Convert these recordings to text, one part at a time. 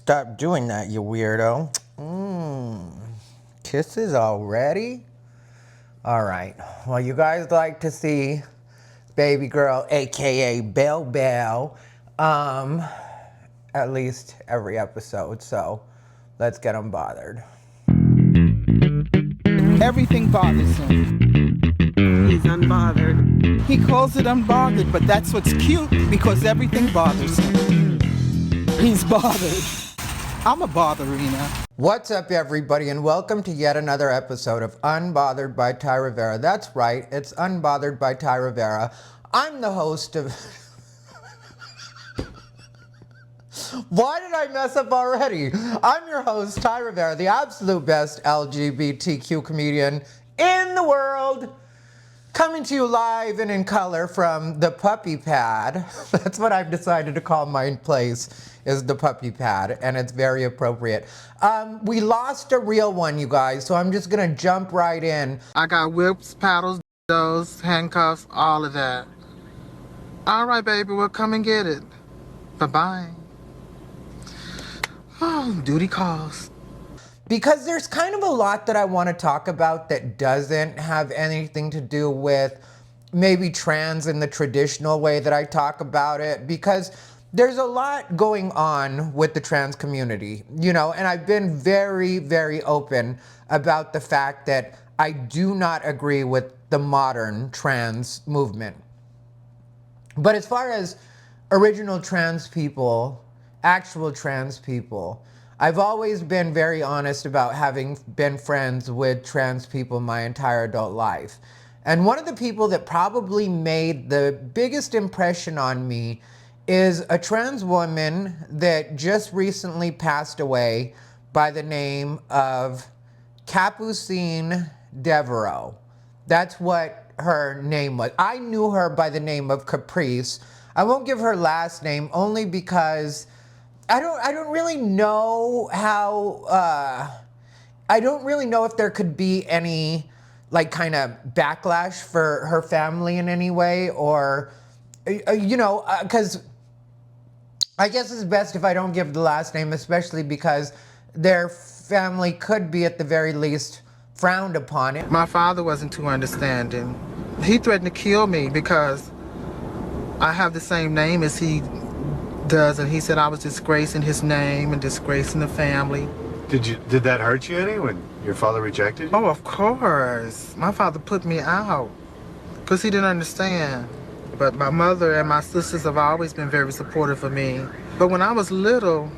Stop doing that, you weirdo. Kisses already? Alright. Well, you guys like to see baby girl, aka Belle Belle, at least every episode. So let's get unbothered. Everything bothers him. He's unbothered. He calls it unbothered, but that's what's cute because everything bothers him. He's bothered. I'm a botherina. What's up, everybody, and welcome to yet another episode of Unbothered by Ty Rivera. That's right, it's Unbothered by Ty Rivera. I'm the host of... Why did I mess up already? I'm your host, Ty Rivera, the absolute best LGBTQ comedian in the world. Coming to you live and in color from the puppy pad. That's what I've decided to call my place, is the puppy pad, and it's very appropriate. We lost a real one, you guys, so I'm just gonna jump right in. I got whips, paddles, dildos, handcuffs, all of that. All right, baby, we'll come and get it. Bye-bye. Oh, duty calls. Because there's kind of a lot that I want to talk about that doesn't have anything to do with maybe trans in the traditional way that I talk about it, because there's a lot going on with the trans community, you know, and I've been very, very open about the fact that I do not agree with the modern trans movement. But as far as original trans people, actual trans people, I've always been very honest about having been friends with trans people my entire adult life. And one of the people that probably made the biggest impression on me is a trans woman that just recently passed away by the name of Capucine Devereaux. That's what her name was. I knew her by the name of Caprice. I won't give her last name only because I don't really know how, I don't really know if there could be any like kind of backlash for her family in any way, or, you know, because I guess it's best if I don't give the last name, especially because their family could be at the very least frowned upon it. My father wasn't too understanding. He threatened to kill me because I have the same name as he does, and he said I was disgracing his name and disgracing the family. Did that hurt you any when your father rejected you? Oh, of course. My father put me out because he didn't understand. But my mother and my sisters have always been very supportive of me. But when I was little,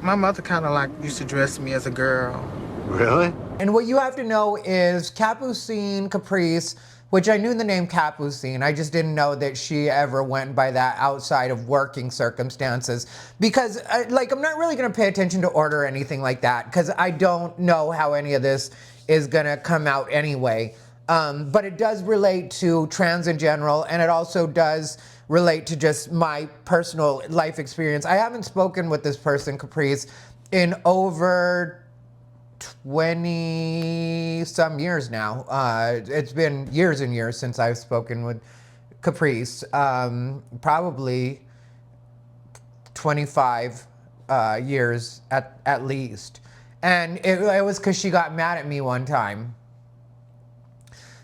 my mother kind of like used to dress me as a girl. Really? And what you have to know is Capucine Caprice, which I knew the name Capucine, I just didn't know that she ever went by that outside of working circumstances. Because, like, I'm not really gonna pay attention to order or anything like that, because I don't know how any of this is gonna come out anyway. But it does relate to trans in general, and it also does relate to just my personal life experience. I haven't spoken with this person, Caprice, in over 20 some years now. It's been years and years since I've spoken with Caprice, probably 25 years at least. And it was because she got mad at me one time.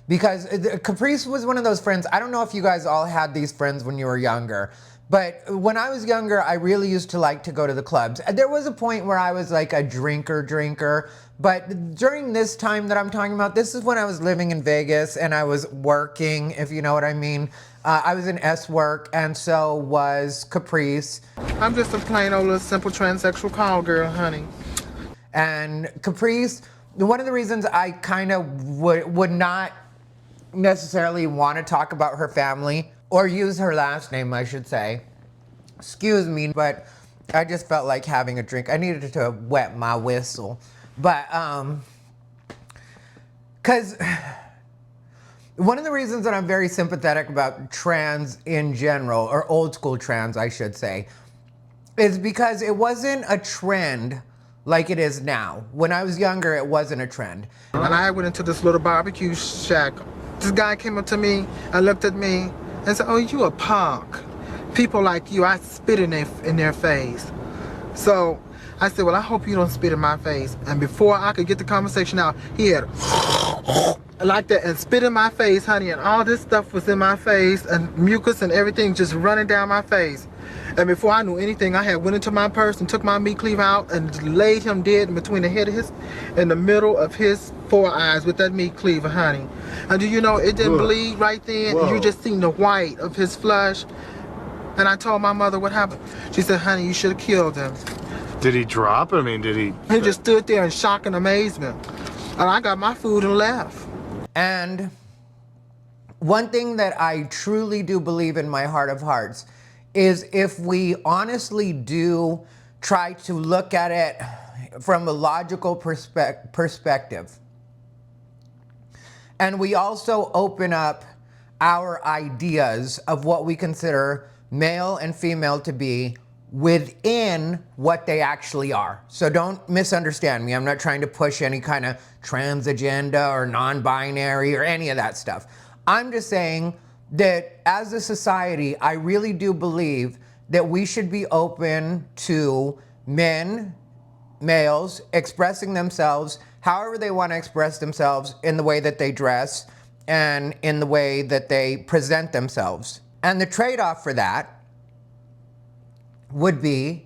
Because Caprice was one of those friends, I don't know if you guys all had these friends when you were younger, but when I was younger, I really used to like to go to the clubs. There was a point where I was like a drinker, but during this time that I'm talking about, this is when I was living in Vegas and I was working, if you know what I mean. I was in S-Work, and so was Caprice. I'm just a plain old little simple transsexual call girl, honey. And Caprice, one of the reasons I kind of would not necessarily want to talk about her family, or use her last name, I should say. Excuse me, but I just felt like having a drink. I needed to wet my whistle. But, because one of the reasons that I'm very sympathetic about trans in general, or old school trans, I should say, is because it wasn't a trend like it is now. When I was younger, it wasn't a trend. And I went into this little barbecue shack. This guy came up to me and looked at me and said, "Oh, you a punk. People like you, I spit in their face." So I said, well, I hope you don't spit in my face. And before I could get the conversation out, he had like that and spit in my face, honey, and all this stuff was in my face and mucus and everything just running down my face. And before I knew anything, I had went into my purse and took my meat cleaver out and laid him dead in between the head of his, in the middle of his 4 eyes with that meat cleaver, honey. And do you know, it didn't bleed right then. Whoa. You just seen the white of his flesh. And I told my mother what happened. She said, honey, you should have killed him. Did he drop? I mean, did he? He just stood there in shock and amazement. And I got my food and left. And one thing that I truly do believe in my heart of hearts is if we honestly do try to look at it from a logical perspective, and we also open up our ideas of what we consider male and female to be within what they actually are. So don't misunderstand me. I'm not trying to push any kind of trans agenda or non-binary or any of that stuff. I'm just saying that as a society, I really do believe that we should be open to males expressing themselves however they want to express themselves in the way that they dress and in the way that they present themselves. And the trade-off for that would be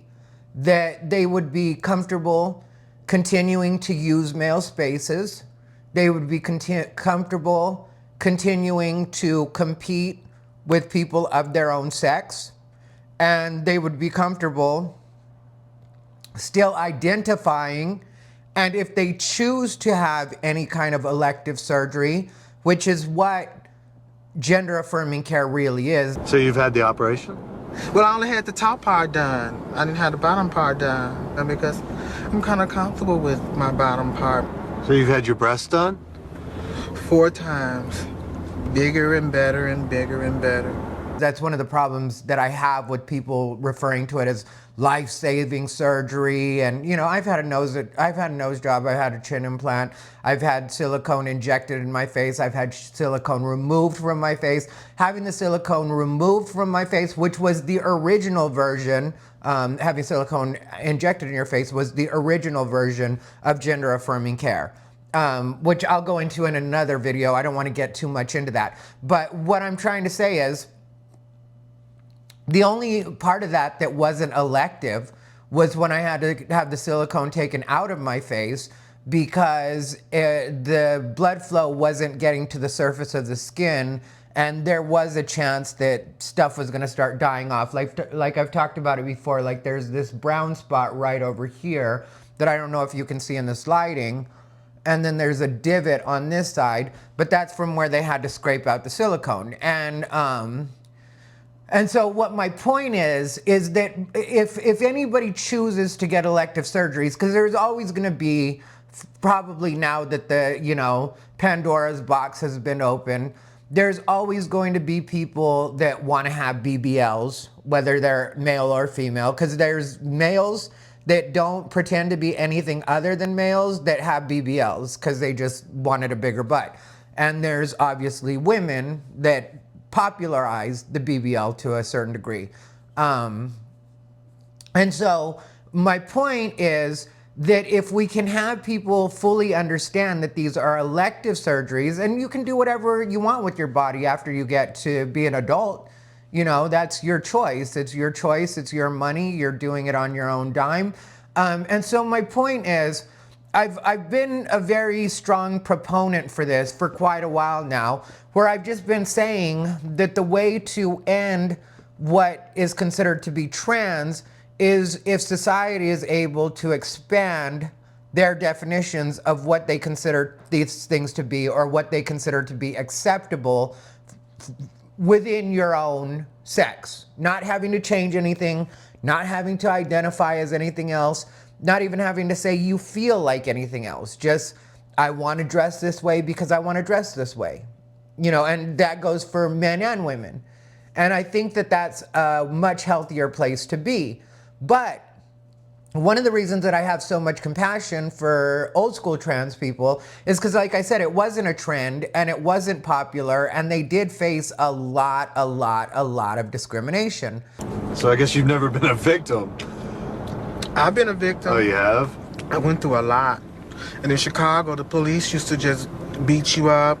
that they would be comfortable continuing to use male spaces. They would be comfortable continuing to compete with people of their own sex. And they would be comfortable still identifying, and if they choose to have any kind of elective surgery, which is what gender affirming care really is. So you've had the operation? Well, I only had the top part done. I didn't have the bottom part done. And because I'm kind of comfortable with my bottom part. So you've had your breasts done? 4 times. Bigger and better and bigger and better. That's one of the problems that I have with people referring to it as life-saving surgery. And you know, I've had a nose job, I've had a chin implant, I've had silicone injected in my face, I've had silicone removed from my face. Having the silicone removed from my face, which was the original version, having silicone injected in your face was the original version of gender affirming care. Which I'll go into in another video. I don't want to get too much into that. But what I'm trying to say is, the only part of that that wasn't elective was when I had to have the silicone taken out of my face because the blood flow wasn't getting to the surface of the skin, and there was a chance that stuff was going to start dying off. Like I've talked about it before, like there's this brown spot right over here that I don't know if you can see in the sliding, and then there's a divot on this side, but that's from where they had to scrape out the silicone. And so what my point is that if anybody chooses to get elective surgeries, because there's always going to be, probably now that the, you know, Pandora's box has been open, there's always going to be people that want to have BBLs, whether they're male or female, because there's males that don't pretend to be anything other than males that have BBLs because they just wanted a bigger butt. And there's obviously women that popularized the BBL to a certain degree. And so my point is that if we can have people fully understand that these are elective surgeries, and you can do whatever you want with your body after you get to be an adult, you know, that's your choice. It's your choice, it's your money, you're doing it on your own dime. And so my point is, I've been a very strong proponent for this for quite a while now, where I've just been saying that the way to end what is considered to be trans is if society is able to expand their definitions of what they consider these things to be, or what they consider to be acceptable within your own sex. Not having to change anything, not having to identify as anything else, not even having to say you feel like anything else. Just, I want to dress this way because I want to dress this way. You know, and that goes for men and women. And I think that that's a much healthier place to be. But one of the reasons that I have so much compassion for old school trans people is because, like I said, it wasn't a trend and it wasn't popular, and they did face a lot of discrimination. So I guess you've never been a victim. I've been a victim. Oh, you have? I went through a lot. And in Chicago, the police used to just beat you up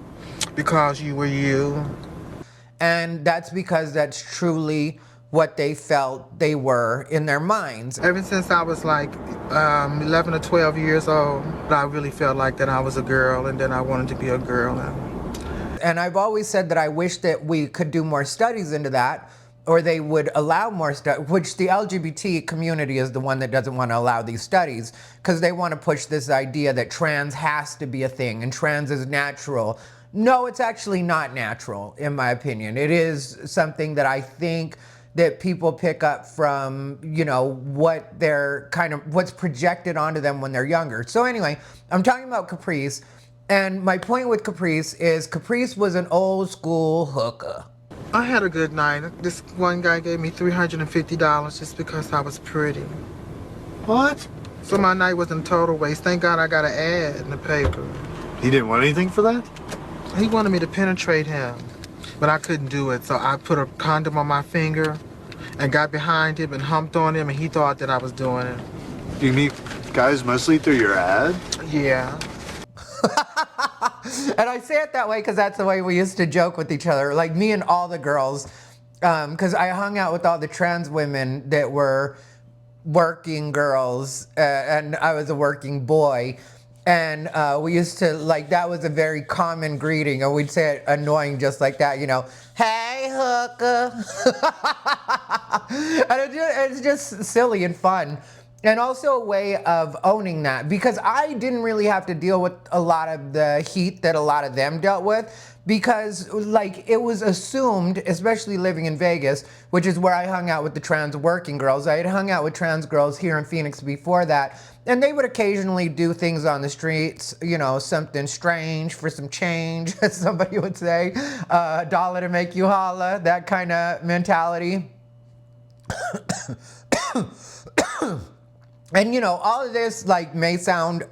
because you were you. And that's because that's truly what they felt they were in their minds. Ever since I was like 11 or 12 years old, I really felt like that I was a girl and then I wanted to be a girl. And I've always said that I wish that we could do more studies into that, or they would allow more stuff, which the LGBT community is the one that doesn't want to allow these studies, because they want to push this idea that trans has to be a thing and trans is natural. No, it's actually not natural, in my opinion. It is something that I think that people pick up from, you know, what they're kind of, what's projected onto them when they're younger. So anyway, I'm talking about Caprice, and my point with Caprice is Caprice was an old school hooker. I had a good night. This one guy gave me $350 just because I was pretty. What? So my night wasn't a total waste. Thank God I got an ad in the paper. He didn't want anything for that? He wanted me to penetrate him, but I couldn't do it. So I put a condom on my finger and got behind him and humped on him, and he thought that I was doing it. You meet guys mostly through your ad? Yeah. And I say it that way because that's the way we used to joke with each other. Like me and all the girls, because I hung out with all the trans women that were working girls, and I was a working boy. And we used to, like, that was a very common greeting. And we'd say it annoying just like that, you know, hey, hooker. And it's just silly and fun. And also a way of owning that, because I didn't really have to deal with a lot of the heat that a lot of them dealt with, because like it was assumed, especially living in Vegas, which is where I hung out with the trans working girls. I had hung out with trans girls here in Phoenix before that, and they would occasionally do things on the streets, you know, something strange for some change, as somebody would say, a dollar to make you holla, that kind of mentality. And you know, all of this like may sound,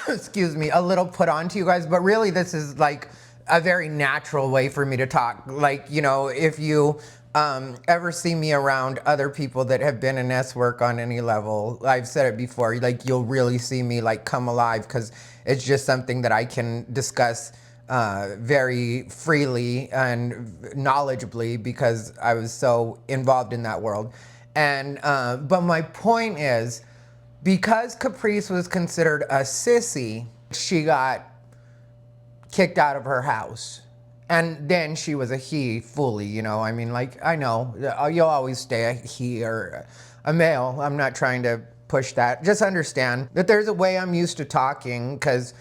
excuse me, a little put on to you guys, but really this is like a very natural way for me to talk. Like, you know, if you ever see me around other people that have been in S work on any level, I've said it before, like you'll really see me like come alive, because it's just something that I can discuss very freely and knowledgeably because I was so involved in that world. And but my point is, because Caprice was considered a sissy, she got kicked out of her house. And then she was a he fully, you know. I mean, like, I know you'll always stay a he or a male. I'm not trying to push that. Just understand that there's a way I'm used to talking, because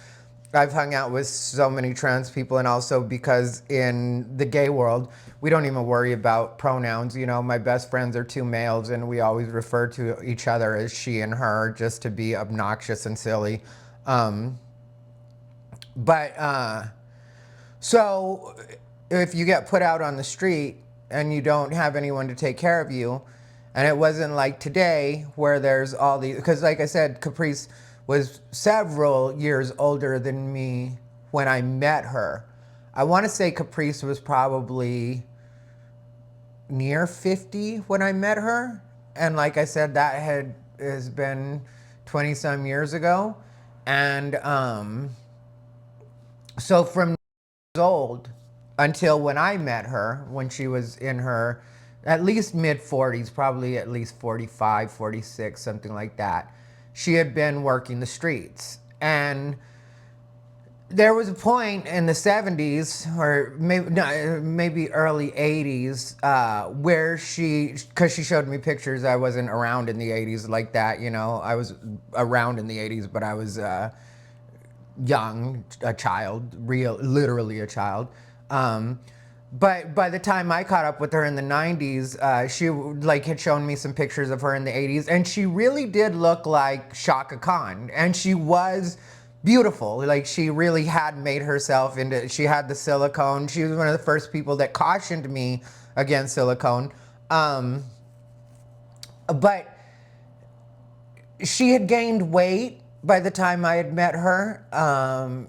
I've hung out with so many trans people, and also because in the gay world, we don't even worry about pronouns. You know, my best friends are two males, and we always refer to each other as she and her, just to be obnoxious and silly. So if you get put out on the street and you don't have anyone to take care of you, and it wasn't like today where there's all these, because like I said, Caprice was several years older than me when I met her. I want to say Caprice was probably near 50 when I met her. And like I said, that has been 20 some years ago. And so from years old until when I met her, when she was in her at least mid 40s, probably at least 45, 46, something like that, she had been working the streets. And there was a point in the 70s, or maybe early 80s, where because she showed me pictures, I wasn't around in the 80s like that, you know. I was around in the 80s, but I was young, a child, literally a child. But by the time I caught up with her in the 90s, she like had shown me some pictures of her in the 80s, and she really did look like Shaka Khan, and she was beautiful. Like, she really had made herself into, she had the silicone. She was one of the first people that cautioned me against silicone. But she had gained weight by the time I had met her.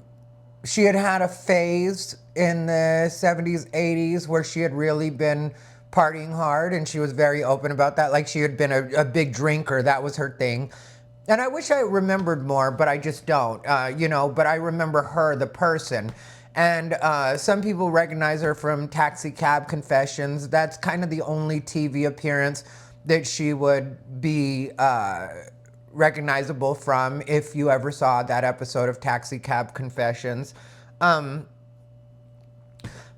She had had a phase in the 70s, 80s where she had really been partying hard, and she was very open about that. Like she had been a big drinker, that was her thing. And I wish I remembered more, but I just don't, but I remember her, the person. And some people recognize her from Taxi Cab Confessions. That's kind of the only TV appearance that she would be recognizable from if you ever saw that episode of Taxi Cab Confessions.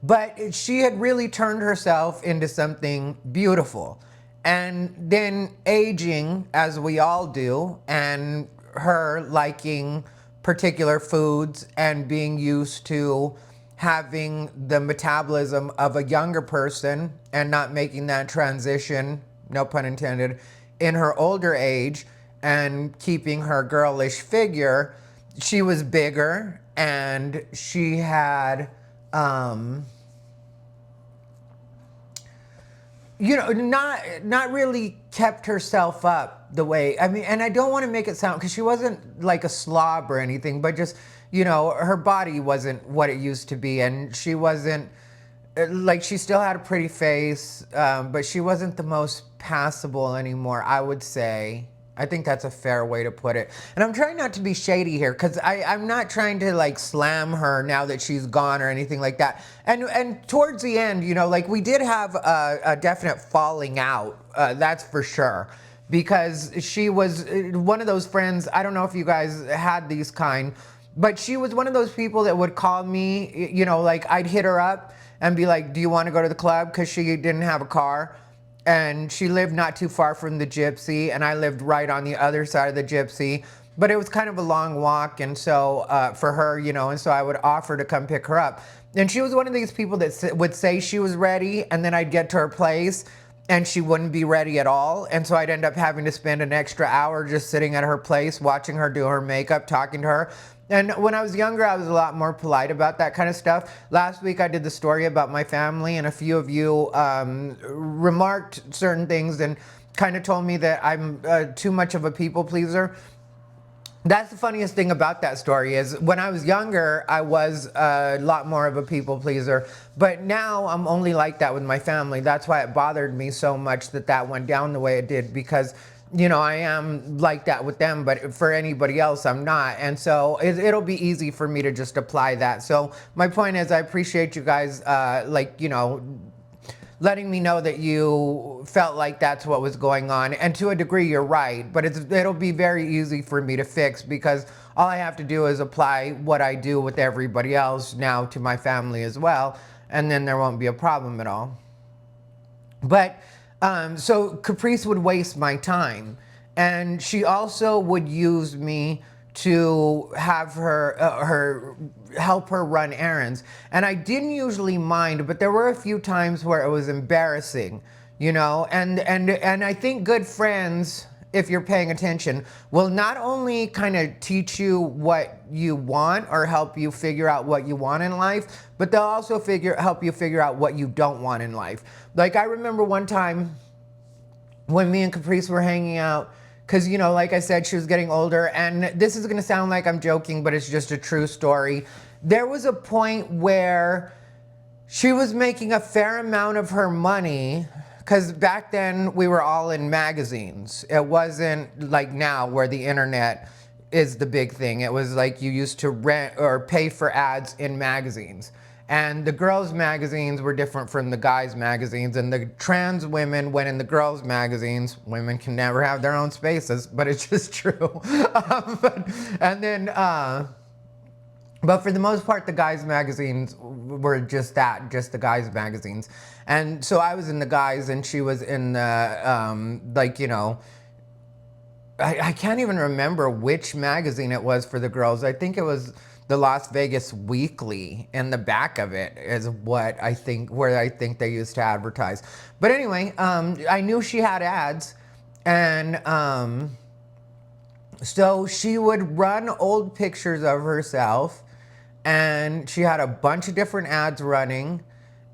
But she had really turned herself into something beautiful. And then aging, as we all do, and her liking particular foods and being used to having the metabolism of a younger person and not making that transition, no pun intended, in her older age and keeping her girlish figure, she was bigger and she had, not really kept herself up the way, I mean, and I don't want to make it sound, because she wasn't like a slob or anything, but just, her body wasn't what it used to be, and she wasn't, like, she still had a pretty face, but she wasn't the most passable anymore, I would say. I think that's a fair way to put it. And I'm trying not to be shady here, because I'm not trying to like slam her now that she's gone or anything like that. And towards the end, like we did have a definite falling out, that's for sure. Because she was one of those friends, I don't know if you guys had these kind, but she was one of those people that would call me, like I'd hit her up and be like, do you want to go to the club? Because she didn't have a car. And she lived not too far from the Gypsy, and I lived right on the other side of the Gypsy. But it was kind of a long walk, and so for her, and so I would offer to come pick her up. And she was one of these people that would say she was ready, and then I'd get to her place, and she wouldn't be ready at all. And so I'd end up having to spend an extra hour just sitting at her place, watching her do her makeup, talking to her. And when I was younger, I was a lot more polite about that kind of stuff. Last week, I did the story about my family, and a few of you remarked certain things and kind of told me that I'm too much of a people pleaser. That's the funniest thing about that story is when I was younger, I was a lot more of a people pleaser. But now I'm only like that with my family. That's why it bothered me so much that went down the way it did, because I am like that with them, but for anybody else, I'm not. And so it'll be easy for me to just apply that. So my point is, I appreciate you guys, letting me know that you felt like that's what was going on. And to a degree, you're right. But it'll be very easy for me to fix, because all I have to do is apply what I do with everybody else now to my family as well. And then there won't be a problem at all. But so Caprice would waste my time, and she also would use me to have her help her run errands. And I didn't usually mind, but there were a few times where it was embarrassing, and I think good friends, if you're paying attention, will not only kind of teach you what you want or help you figure out what you want in life, but they'll also help you figure out what you don't want in life. Like I remember one time when me and Caprice were hanging out, because, like I said, she was getting older, and this is going to sound like I'm joking, but it's just a true story. There was a point where she was making a fair amount of her money, because back then we were all in magazines. It wasn't like now where the internet is the big thing. It was like you used to rent or pay for ads in magazines. And the girls' magazines were different from the guys' magazines, and the trans women went in the girls' magazines. Women can never have their own spaces, but it's just true. But for the most part, the guys' magazines were just the guys' magazines. And so I was in the guys, and she was in the, I can't even remember which magazine it was for the girls. I think it was the Las Vegas Weekly, and the back of it is where I think they used to advertise. But anyway, I knew she had ads, and so she would run old pictures of herself, and she had a bunch of different ads running,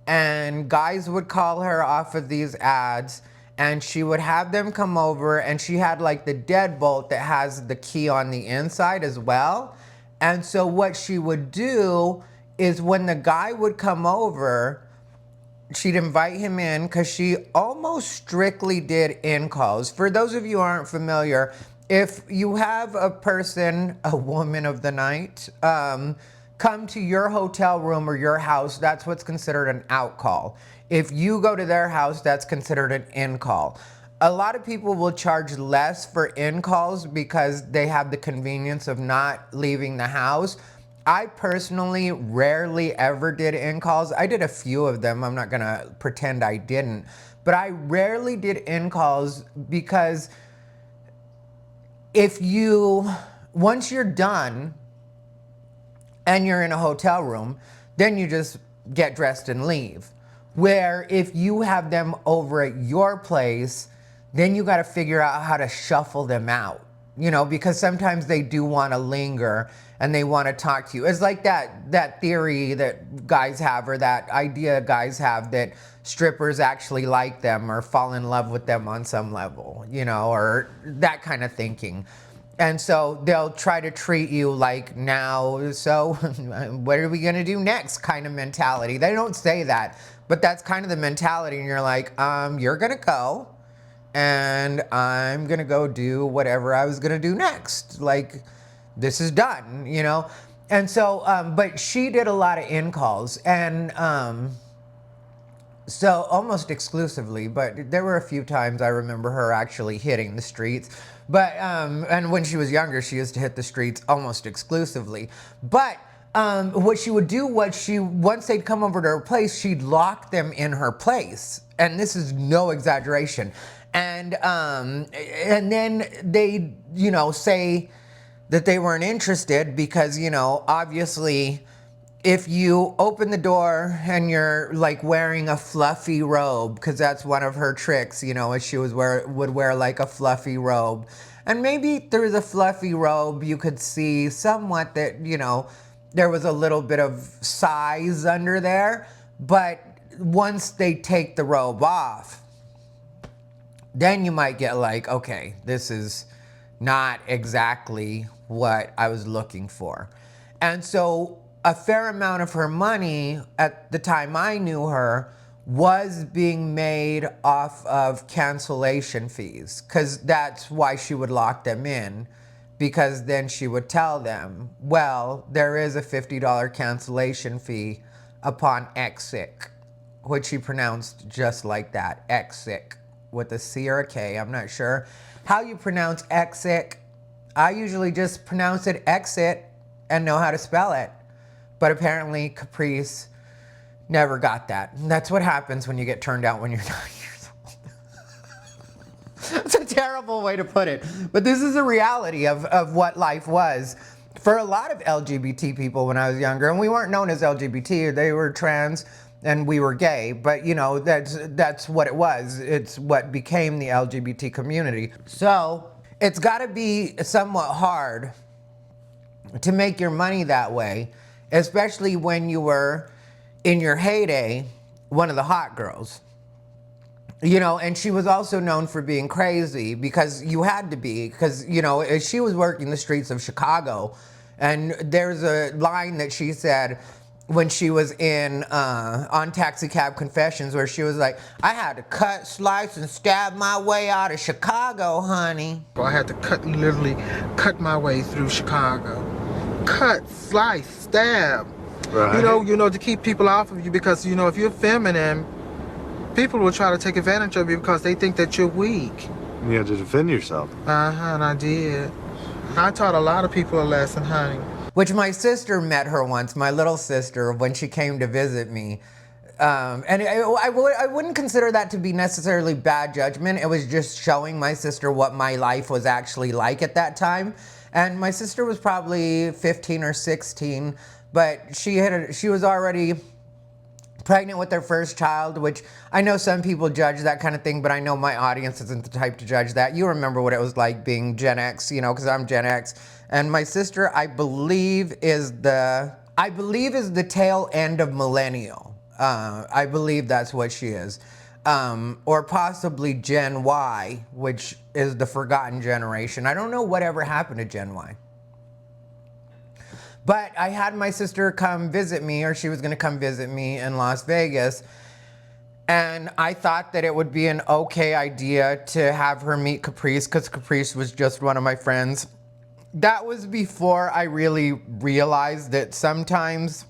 and guys would call her off of these ads, and she would have them come over, and she had like the deadbolt that has the key on the inside as well. And so what she would do is when the guy would come over, she'd invite him in because she almost strictly did in-calls. For those of you who aren't familiar, if you have a person, a woman of the night, come to your hotel room or your house, that's what's considered an out call. If you go to their house, that's considered an in call. A lot of people will charge less for in calls because they have the convenience of not leaving the house. I personally rarely ever did in calls. I did a few of them. I'm not gonna pretend I didn't, but I rarely did in calls because once you're done, and you're in a hotel room, then you just get dressed and leave. Where if you have them over at your place, then you gotta figure out how to shuffle them out, because sometimes they do wanna linger and they wanna talk to you. It's like that theory that guys have, or that idea guys have, that strippers actually like them or fall in love with them on some level, or that kind of thinking. And so they'll try to treat you like, now, so what are we gonna do next kind of mentality. They don't say that, but that's kind of the mentality. And you're like, you're gonna go and I'm gonna go do whatever I was gonna do next. Like, this is done, And so, but she did a lot of in-calls, and so almost exclusively, but there were a few times I remember her actually hitting the streets. But, and when she was younger, she used to hit the streets almost exclusively. But what she would do was once they'd come over to her place, she'd lock them in her place. And this is no exaggeration. And then they'd, say that they weren't interested because, obviously, if you open the door and you're like wearing a fluffy robe, because that's one of her tricks, is she would wear like a fluffy robe. And maybe through the fluffy robe, you could see somewhat that, there was a little bit of size under there. But once they take the robe off, then you might get like, okay, this is not exactly what I was looking for. And so a fair amount of her money at the time I knew her was being made off of cancellation fees, because that's why she would lock them in, because then she would tell them, well, there is a $50 cancellation fee upon exit, which she pronounced just like that, exit, with a C or a K. I'm not sure how you pronounce exit. I usually just pronounce it exit and know how to spell it. But apparently Caprice never got that. And that's what happens when you get turned out when you're 9 years old. It's a terrible way to put it. But this is a reality of what life was for a lot of LGBT people when I was younger. And we weren't known as LGBT. They were trans and we were gay. But, that's what it was. It's what became the LGBT community. So it's got to be somewhat hard to make your money that way, especially when you were in your heyday, one of the hot girls. And she was also known for being crazy, because you had to be, because, she was working the streets of Chicago. And there's a line that she said when she was on Taxi Cab Confessions, where she was like, I had to cut, slice, and stab my way out of Chicago, honey. I had to literally cut my way through Chicago. Cut, slice, stab. Right. To keep people off of you, because, if you're feminine, people will try to take advantage of you because they think that you're weak. You had to defend yourself. And I did. I taught a lot of people a lesson, honey. Which my sister met her once, my little sister, when she came to visit me. And I wouldn't consider that to be necessarily bad judgment. It was just showing my sister what my life was actually like at that time. And my sister was probably 15 or 16, but she was already pregnant with their first child, which I know some people judge that kind of thing, but I know my audience isn't the type to judge that. You remember what it was like being Gen X, because I'm Gen X. And my sister, I believe is the tail end of millennial. I believe that's what she is. Or possibly Gen Y, which is the forgotten generation. I don't know whatever happened to Gen Y. But I had my sister come visit me, or she was going to come visit me in Las Vegas. And I thought that it would be an okay idea to have her meet Caprice because Caprice was just one of my friends. That was before I really realized that sometimes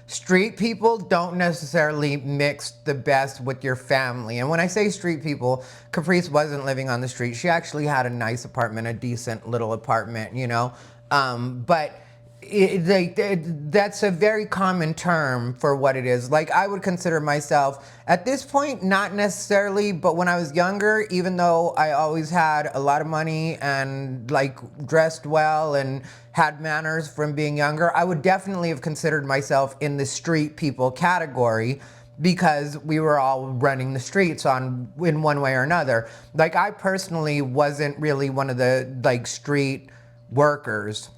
street people don't necessarily mix the best with your family. And when I say street people, Caprice wasn't living on the street. She actually had a nice apartment, a decent little apartment, you know. But that's a very common term for what it is. Like, I would consider myself, at this point, not necessarily, but when I was younger, even though I always had a lot of money and like dressed well and had manners from being younger, I would definitely have considered myself in the street people category because we were all running the streets in one way or another. Like, I personally wasn't really one of the like street workers.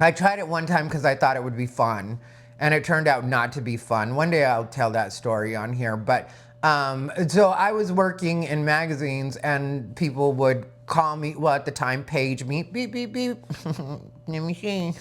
I tried it one time because I thought it would be fun, and it turned out not to be fun. One day I'll tell that story on here. But so I was working in magazines, and people would call me, well, at the time, page me, beep, beep, beep. Let me see.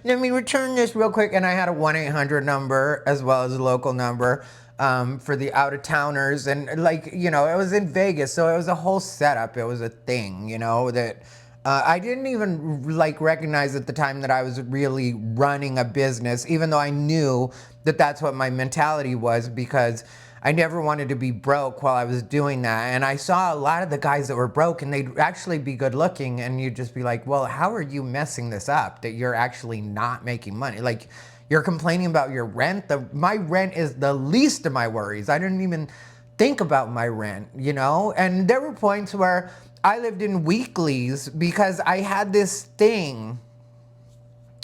Let me return this real quick. And I had a 1-800 number as well as a local number for the out-of-towners. And, like, you know, it was in Vegas, so it was a whole setup. It was a thing, you know, that... I didn't even like recognize at the time that I was really running a business, even though I knew that that's what my mentality was, because I never wanted to be broke while I was doing that. And I saw a lot of the guys that were broke, and they'd actually be good looking, and you'd just be like, well, how are you messing this up that you're actually not making money? Like, you're complaining about your rent. My rent is the least of my worries. I didn't even think about my rent, you know? And there were points where I lived in weeklies because I had this thing.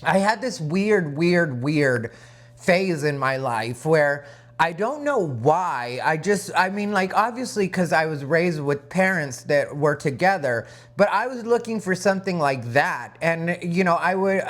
I had this weird phase in my life where I don't know why. I mean, like, obviously because I was raised with parents that were together, but I was looking for something like that. And, you know, I would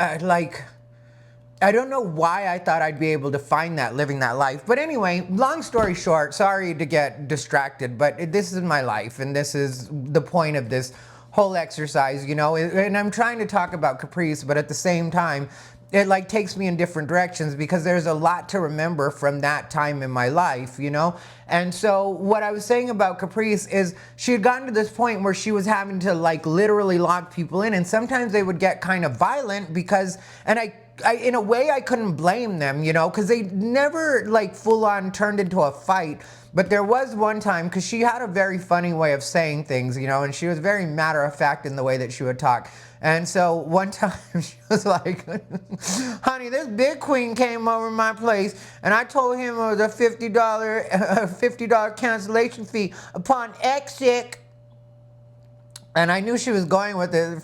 I don't know why I thought I'd be able to find that living that life. But anyway, long story short, sorry to get distracted, but this is my life, and this is the point of this whole exercise, you know. And I'm trying to talk about Caprice, but at the same time, it like takes me in different directions because there's a lot to remember from that time in my life, you know? And so what I was saying about Caprice is she had gotten to this point where she was having to like literally lock people in, and sometimes they would get kind of violent because, and I in a way I couldn't blame them, you know, because they never like full on turned into a fight. But there was one time, because she had a very funny way of saying things, you know, and she was very matter of fact in the way that she would talk. And so one time she was like, honey, this big queen came over my place and I told him it was a $50 cancellation fee upon exit. And I knew she was going with it,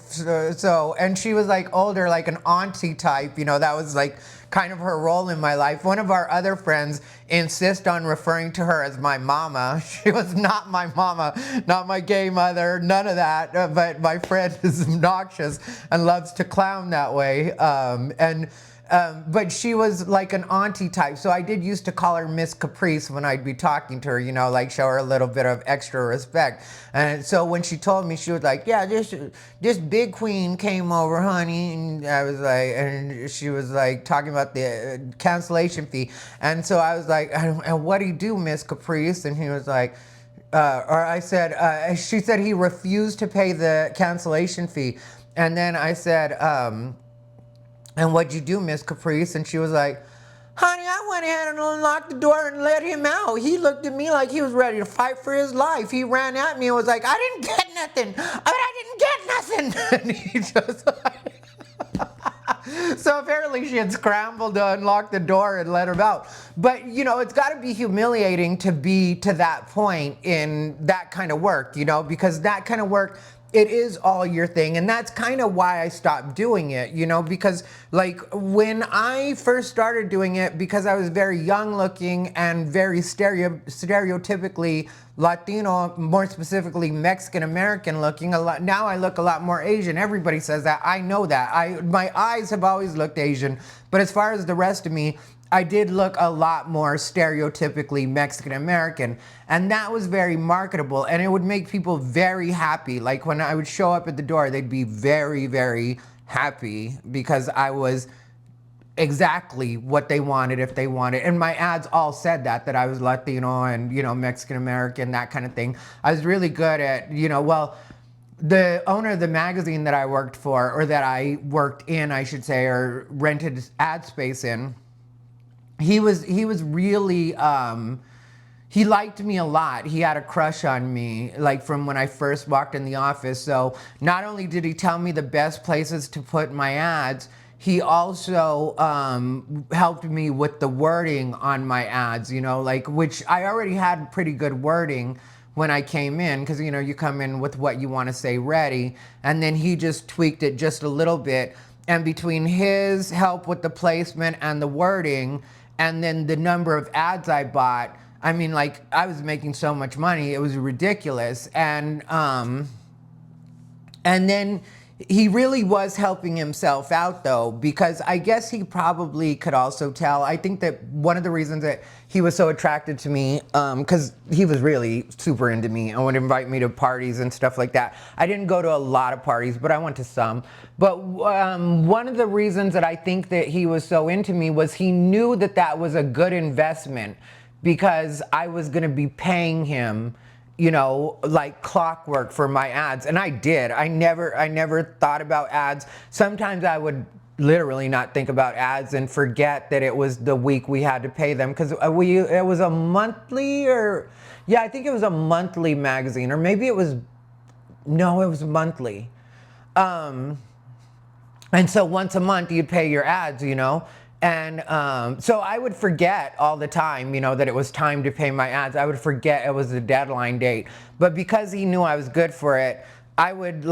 so, and she was like older, like an auntie type, you know, that was like kind of her role in my life. One of our other friends insists on referring to her as my mama. She was not my mama, not my gay mother, none of that, but my friend is obnoxious and loves to clown that way. But she was like an auntie type. So I did used to call her Miss Caprice when I'd be talking to her, you know, like show her a little bit of extra respect. And so when she told me, she was like, yeah, this big queen came over, honey. And I was like, and she was like talking about the cancellation fee. And so I was like, and what do you do, Miss Caprice? And he was like, or I said, she said he refused to pay the cancellation fee. And then I said, and what'd you do, Miss Caprice? And she was like, honey, I went ahead and unlocked the door and let him out. He looked at me like he was ready to fight for his life. He ran at me and was like, I didn't get nothing. I didn't get nothing. And he just like... So apparently she had scrambled to unlock the door and let him out. But, you know, it's got to be humiliating to be to that point in that kind of work, you know, because that kind of work, it is all your thing. And that's kind of why I stopped doing it, you know, because like when I first started doing it, because I was very young looking and very stereotypically Latino, more specifically Mexican American looking, now I look a lot more Asian. Everybody says that. I know that. My eyes have always looked Asian, but as far as the rest of me, I did look a lot more stereotypically Mexican American, and that was very marketable, and it would make people very happy. Like when I would show up at the door, they'd be very, very happy because I was exactly what they wanted if they wanted. And my ads all said that I was Latino and, Mexican American, that kind of thing. I was really good at, well, the owner of the magazine that I worked for, or that I worked in, I should say, or rented ad space in, he was really, he liked me a lot. He had a crush on me, like from when I first walked in the office. So not only did he tell me the best places to put my ads, he also helped me with the wording on my ads, like, which I already had pretty good wording when I came in, because, you come in with what you want to say ready, and then he just tweaked it just a little bit. And between his help with the placement and the wording, and then the number of ads I bought, I mean, like, I was making so much money, it was ridiculous. And then he really was helping himself out, though, because I guess he probably could also tell. I think that one of the reasons that he was so attracted to me, because he was really super into me and would invite me to parties and stuff like that. I didn't go to a lot of parties, but I went to some. But one of the reasons that I think that he was so into me was he knew that that was a good investment, because I was going to be paying him, like clockwork for my ads. And I did. I never thought about ads. Sometimes I would literally not think about ads and forget that it was the week we had to pay them, because it was a monthly, I think it was a monthly magazine, or maybe it was monthly. And so once a month you'd pay your ads, And so I would forget all the time, that it was time to pay my ads. I would forget it was the deadline date. But because he knew I was good for it, I would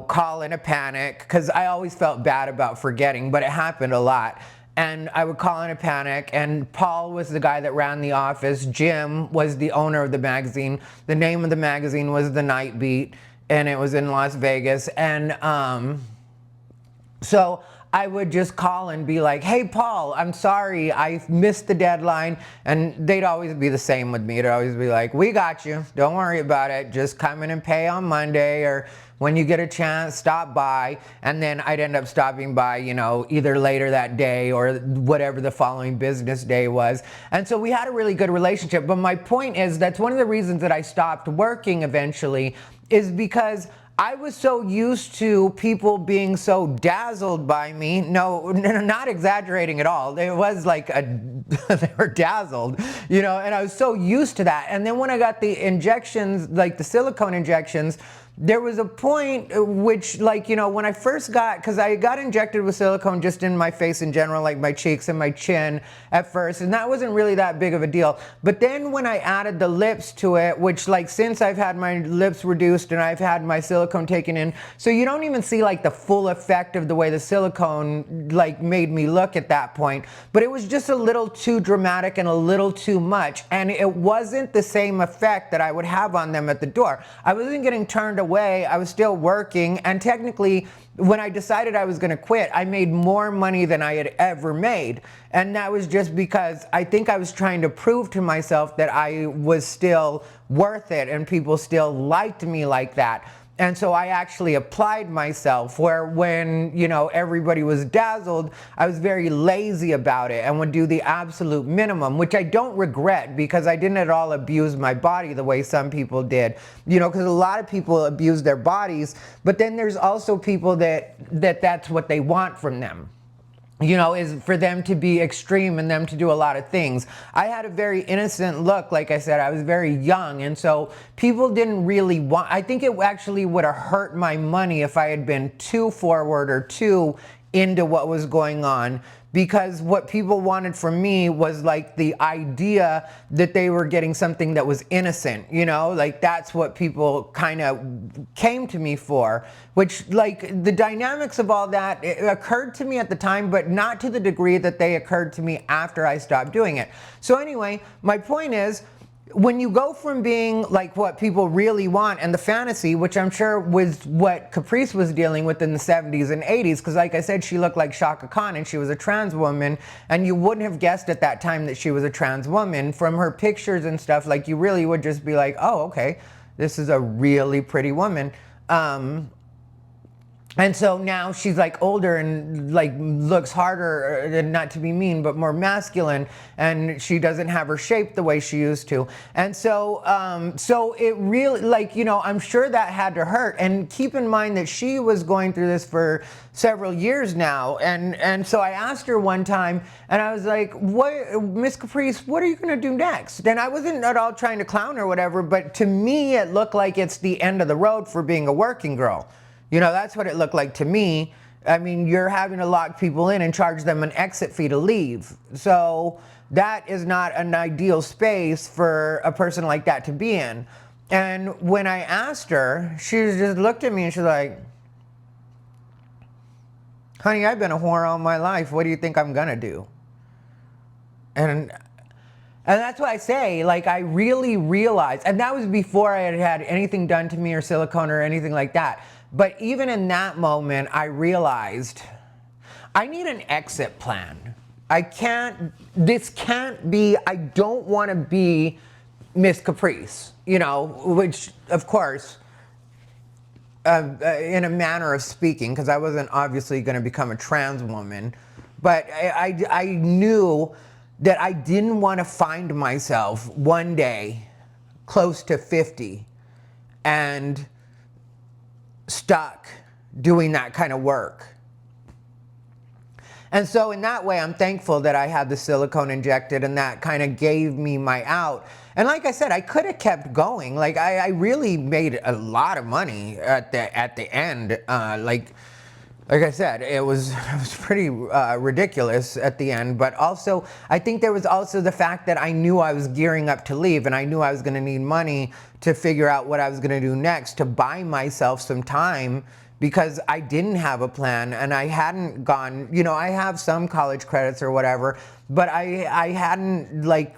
call in a panic, because I always felt bad about forgetting, but it happened a lot. And I would call in a panic, and Paul was the guy that ran the office. Jim was the owner of the magazine. The name of the magazine was The Night Beat, and it was in Las Vegas. And so I would just call and be like, hey, Paul, I'm sorry, I missed the deadline. And they'd always be the same with me. It'd always be like, we got you. Don't worry about it. Just come in and pay on Monday, or when you get a chance, stop by. And then I'd end up stopping by, either later that day or whatever the following business day was. And so we had a really good relationship. But my point is, that's one of the reasons that I stopped working eventually, is because I was so used to people being so dazzled by me. No, not exaggerating at all. It was like they were dazzled, and I was so used to that. And then when I got the injections, like the silicone injections, there was a point which, when I first because I got injected with silicone just in my face in general, like my cheeks and my chin at first, and that wasn't really that big of a deal. But then when I added the lips to it, which, since I've had my lips reduced and I've had my silicone taken in, so you don't even see the full effect of the way the silicone made me look at that point. But it was just a little too dramatic and a little too much, and it wasn't the same effect that I would have on them at the door. I wasn't getting turned away. I was still working, and technically when I decided I was going to quit, I made more money than I had ever made. And that was just because I think I was trying to prove to myself that I was still worth it and people still liked me like that. And so I actually applied myself, where when, everybody was dazzled, I was very lazy about it and would do the absolute minimum, which I don't regret, because I didn't at all abuse my body the way some people did. Because a lot of people abuse their bodies, but then there's also people that's what they want from them. Is for them to be extreme and them to do a lot of things. I had a very innocent look. Like I said, I was very young. And so people didn't really I think it actually would have hurt my money if I had been too forward or too into what was going on, because what people wanted from me was the idea that they were getting something that was innocent, that's what people kind of came to me for, which the dynamics of all that, it occurred to me at the time, but not to the degree that they occurred to me after I stopped doing it. So anyway, my point is, when you go from being what people really want and the fantasy, which I'm sure was what Caprice was dealing with in the 70s and 80s, because like I said, she looked like Shaka Khan and she was a trans woman, and you wouldn't have guessed at that time that she was a trans woman from her pictures and stuff. You really would just be like, oh, okay, this is a really pretty woman. And so now she's like older and like looks harder, and not to be mean, but more masculine, and she doesn't have her shape the way she used to. And so, so it really, like, you know, I'm sure that had to hurt. And keep in mind that she was going through this for several years now. And so I asked her one time, and I was like, "What, Miss Caprice, what are you gonna do next?" And I wasn't at all trying to clown or whatever, but to me, it looked like it's the end of the road for being a working girl. You know, that's what it looked like to me. I mean, you're having to lock people in and charge them an exit fee to leave. So that is not an ideal space for a person like that to be in. And when I asked her, she just looked at me and she's like, "Honey, I've been a whore all my life. What do you think I'm gonna do?" And that's why I say, like, I really realized, and that was before I had had anything done to me or silicone or anything like that. But even in that moment, I realized I need an exit plan. This can't be, I don't want to be Miss Caprice, you know, which, of course, in a manner of speaking, because I wasn't obviously going to become a trans woman, but I knew that I didn't want to find myself one day close to 50 and stuck doing that kind of work. And so in that way, I'm thankful that I had the silicone injected, and that kind of gave me my out. And like I said, I could have kept going. Like I really made a lot of money at the end. Like I said, it was pretty ridiculous at the end. But also, I think there was also the fact that I knew I was gearing up to leave, and I knew I was going to need money to figure out what I was going to do next, to buy myself some time, because I didn't have a plan, and I hadn't gone, you know, I have some college credits or whatever, but I hadn't like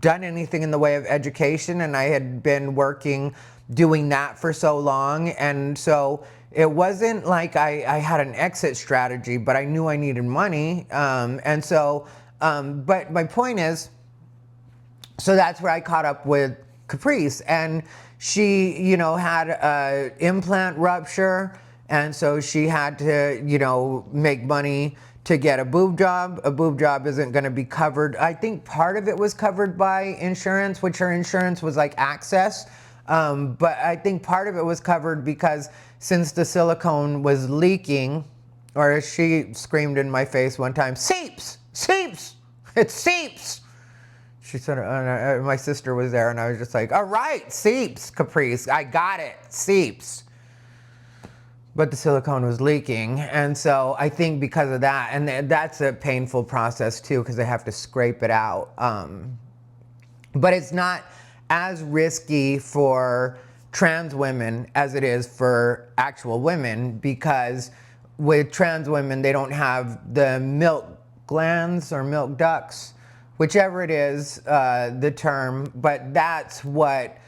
done anything in the way of education, and I had been working doing that for so long. And so it wasn't like I had an exit strategy, but I knew I needed money. And so, but my point is, so that's where I caught up with Caprice, and she, you know, had an implant rupture, and so she had to, you know, make money to get a boob job. A boob job isn't going to be covered. I think part of it was covered by insurance, which her insurance was like Access. But I think part of it was covered because since the silicone was leaking, or as she screamed in my face one time, "Seeps! Seeps! It seeps!" She said, my sister was there, and I was just like, "All right, seeps, Caprice. I got it, seeps." But the silicone was leaking, and so I think because of that, and that's a painful process too, because they have to scrape it out. But it's not as risky for trans women as it is for actual women, because with trans women, they don't have the milk glands or milk ducts, whichever it is, the term, but that's what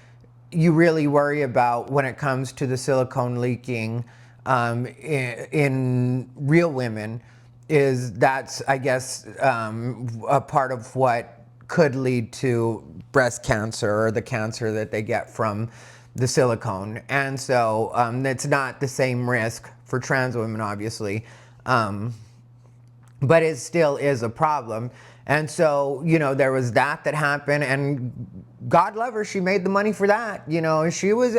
you really worry about when it comes to the silicone leaking in real women. Is that's, I guess, a part of what could lead to breast cancer, or the cancer that they get from the silicone. And so it's not the same risk for trans women, obviously, but it still is a problem. And so, you know, there was that happened, and God love her, she made the money for that, you know, and she was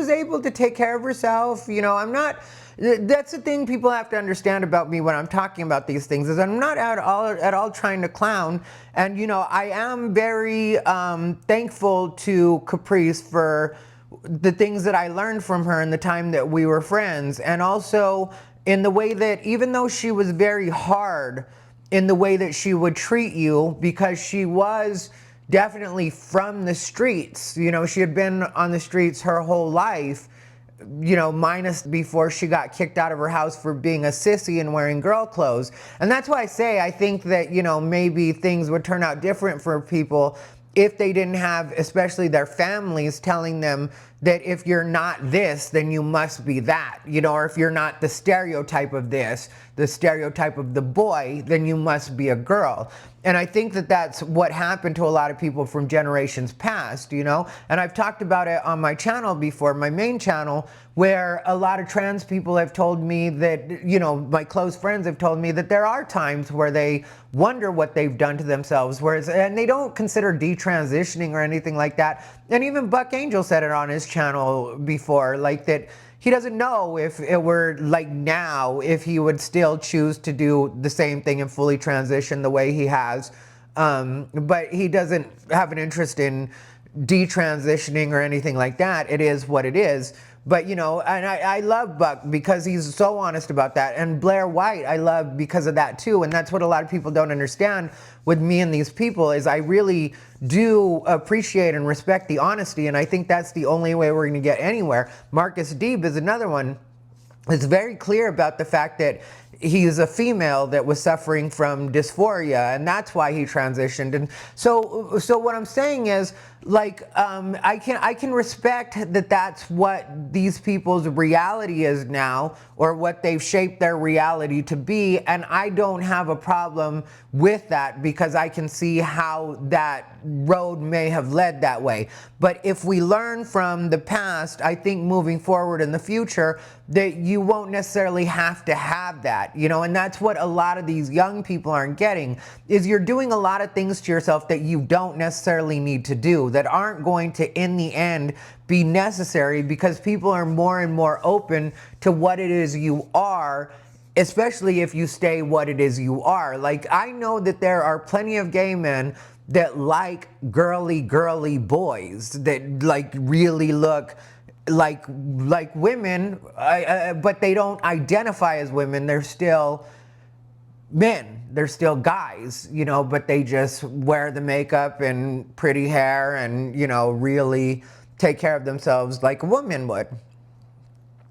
able to take care of herself. You know, that's the thing people have to understand about me when I'm talking about these things, is I'm not at all trying to clown. And, you know, I am very thankful to Caprice for the things that I learned from her in the time that we were friends, and also in the way that, even though she was very hard in the way that she would treat you, because she was definitely from the streets. You know, she had been on the streets her whole life, you know, minus before she got kicked out of her house for being a sissy and wearing girl clothes. And that's why I say, I think that, you know, maybe things would turn out different for people if they didn't have, especially their families, telling them that if you're not this, then you must be that, you know, or if you're not the stereotype of this, the stereotype of the boy, then you must be a girl. And I think that that's what happened to a lot of people from generations past, you know? And I've talked about it on my channel before, my main channel, where a lot of trans people have told me that, you know, my close friends have told me that there are times where they wonder what they've done to themselves, whereas, and they don't consider detransitioning or anything like that. And even Buck Angel said it on his channel before, like that he doesn't know if it were like now, if he would still choose to do the same thing and fully transition the way he has. But he doesn't have an interest in detransitioning or anything like that. It is what it is. But, you know, and I love Buck because he's so honest about that. And Blair White, I love because of that too. And that's what a lot of people don't understand with me and these people is I really do appreciate and respect the honesty. And I think that's the only way we're going to get anywhere. Marcus Deeb is another one. It's very clear about the fact that he's a female that was suffering from dysphoria, and that's why he transitioned. And so what I'm saying is, like, I can respect that that's what these people's reality is now, or what they've shaped their reality to be, and I don't have a problem with that because I can see how that road may have led that way. But if we learn from the past, I think moving forward in the future, that you won't necessarily have to have that, you know, and that's what a lot of these young people aren't getting, is you're doing a lot of things to yourself that you don't necessarily need to do, that aren't going to, in the end, be necessary because people are more and more open to what it is you are, especially if you stay what it is you are. Like, I know that there are plenty of gay men that like girly boys that like really look like women, but they don't identify as women. They're still men. They're still guys, you know, but they just wear the makeup and pretty hair and, you know, really take care of themselves like a woman would.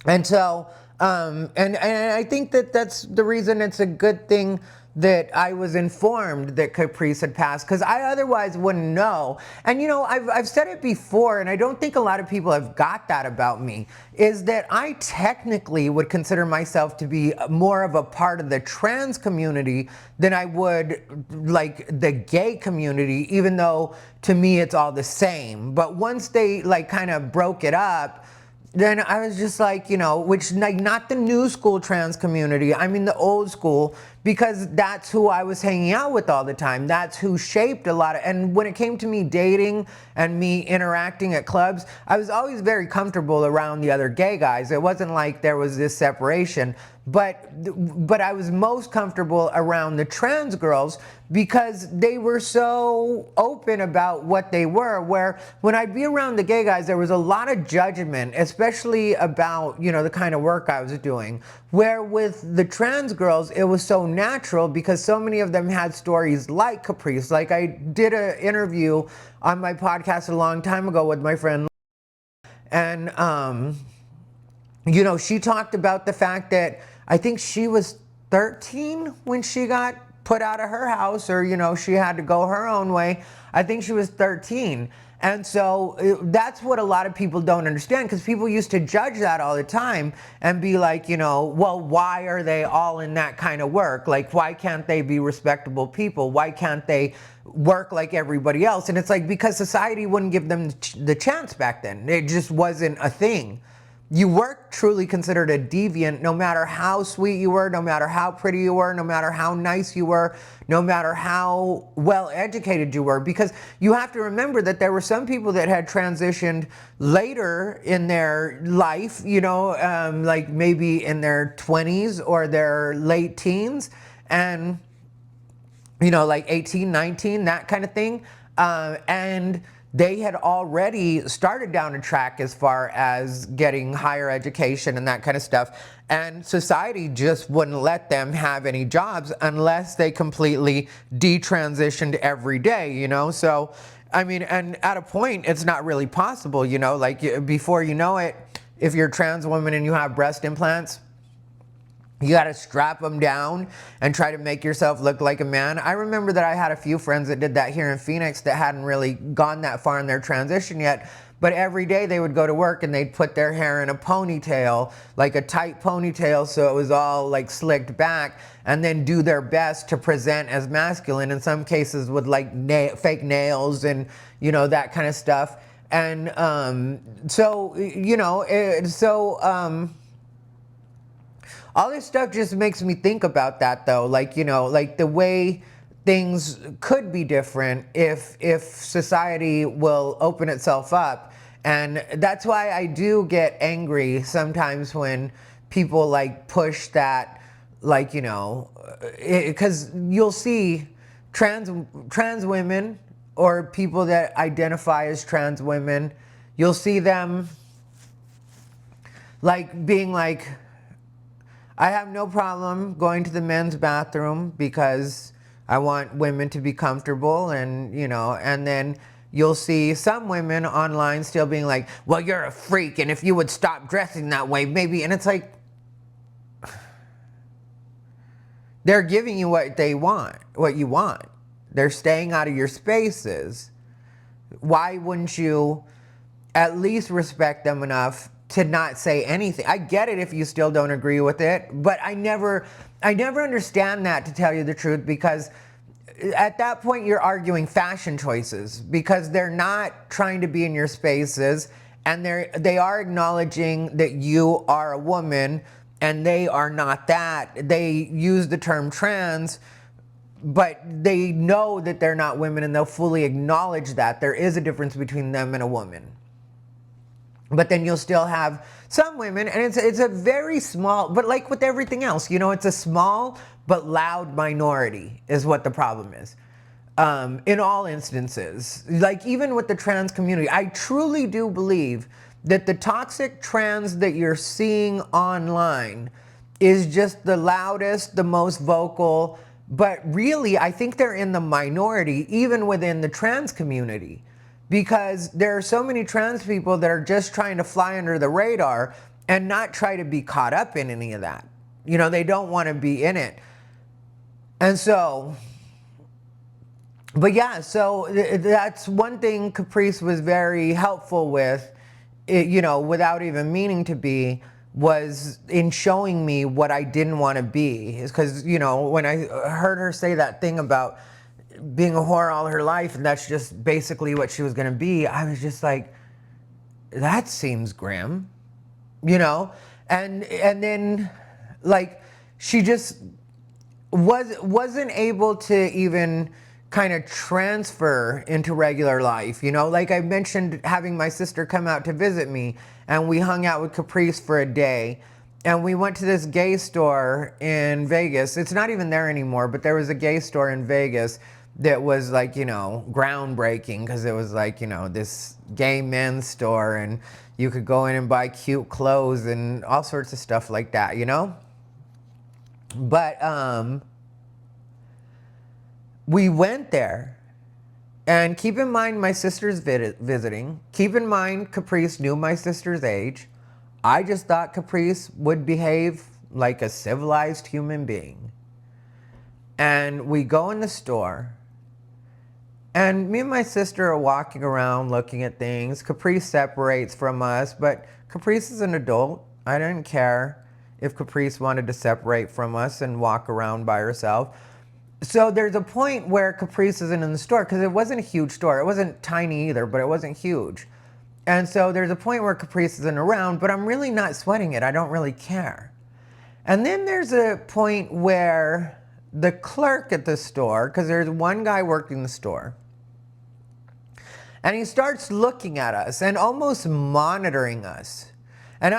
And so, and I think that that's the reason it's a good thing that I was informed that Caprice had passed, because I otherwise wouldn't know. And you know, I've said it before, and I don't think a lot of people have got that about me, is that I technically would consider myself to be more of a part of the trans community than I would like the gay community, even though to me it's all the same. But once they like kind of broke it up, then I was just like, you know, which like not the new school trans community, I mean the old school, because that's who I was hanging out with all the time. That's who shaped a lot of, and when it came to me dating and me interacting at clubs, I was always very comfortable around the other gay guys. It wasn't like there was this separation, but I was most comfortable around the trans girls because they were so open about what they were, where when I'd be around the gay guys, there was a lot of judgment, especially about, you know, the kind of work I was doing. Where with the trans girls, it was so natural because so many of them had stories like Caprice. Like I did an interview on my podcast a long time ago with my friend, and you know, she talked about the fact that I think she was 13 when she got put out of her house, or, you know, she had to go her own way. I think she was 13. And so that's what a lot of people don't understand, because people used to judge that all the time and be like, you know, well, why are they all in that kind of work? Like, why can't they be respectable people? Why can't they work like everybody else? And it's like, because society wouldn't give them the chance back then. It just wasn't a thing. You weren't truly considered a deviant, no matter how sweet you were, no matter how pretty you were, no matter how nice you were, no matter how well educated you were. Because you have to remember that there were some people that had transitioned later in their life, you know, like maybe in their 20s or their late teens, and, you know, like 18, 19, that kind of thing. And they had already started down a track as far as getting higher education and that kind of stuff. And society just wouldn't let them have any jobs unless they completely detransitioned every day, you know? So, I mean, and at a point, it's not really possible, you know? Like, before you know it, if you're a trans woman and you have breast implants, you got to strap them down and try to make yourself look like a man. I remember that I had a few friends that did that here in Phoenix that hadn't really gone that far in their transition yet. But every day they would go to work and they'd put their hair in a ponytail, like a tight ponytail, so it was all like slicked back, and then do their best to present as masculine, in some cases with like fake nails and, you know, that kind of stuff. And so, you know, all this stuff just makes me think about that, though. Like, you know, like the way things could be different if society will open itself up. And that's why I do get angry sometimes when people like push that, like, you know, because you'll see trans women or people that identify as trans women, you'll see them like being like, I have no problem going to the men's bathroom because I want women to be comfortable, and, you know, and then you'll see some women online still being like, well, you're a freak, and if you would stop dressing that way, maybe. And it's like, they're giving you what they want, what you want. They're staying out of your spaces. Why wouldn't you at least respect them enough to not say anything? I get it if you still don't agree with it, but I never understand that, to tell you the truth, because at that point you're arguing fashion choices, because they're not trying to be in your spaces, and they are acknowledging that you are a woman and they are not that. They use the term trans, but they know that they're not women, and they'll fully acknowledge that there is a difference between them and a woman. But then you'll still have some women, and it's a very small, but like with everything else, you know, it's a small but loud minority is what the problem is. In all instances, like even with the trans community, I truly do believe that the toxic trans that you're seeing online is just the loudest, the most vocal, but really I think they're in the minority even within the trans community. Because there are so many trans people that are just trying to fly under the radar and not try to be caught up in any of that. You know, they don't want to be in it. And so, but yeah, so that's one thing Caprice was very helpful with, you know, without even meaning to be, was in showing me what I didn't want to be. Because, you know, when I heard her say that thing about being a whore all her life, and that's just basically what she was going to be, I was just like, that seems grim, you know? And then like she just wasn't able to even kind of transfer into regular life, you know? Like I mentioned, having my sister come out to visit me, and we hung out with Caprice for a day. And we went to this gay store in Vegas. It's not even there anymore, but there was a gay store in Vegas that was like, you know, groundbreaking, because it was like, you know, this gay men's store, and you could go in and buy cute clothes and all sorts of stuff like that, you know? But we went there, and keep in mind my sister's visiting. Keep in mind Caprice knew my sister's age. I just thought Caprice would behave like a civilized human being. And we go in the store, and me and my sister are walking around looking at things. Caprice separates from us, but Caprice is an adult. I didn't care if Caprice wanted to separate from us and walk around by herself. So there's a point where Caprice isn't in the store, because it wasn't a huge store. It wasn't tiny either, but it wasn't huge. And so there's a point where Caprice isn't around, but I'm really not sweating it. I don't really care. And then there's a point where the clerk at the store, because there's one guy working the store, and he starts looking at us and almost monitoring us. And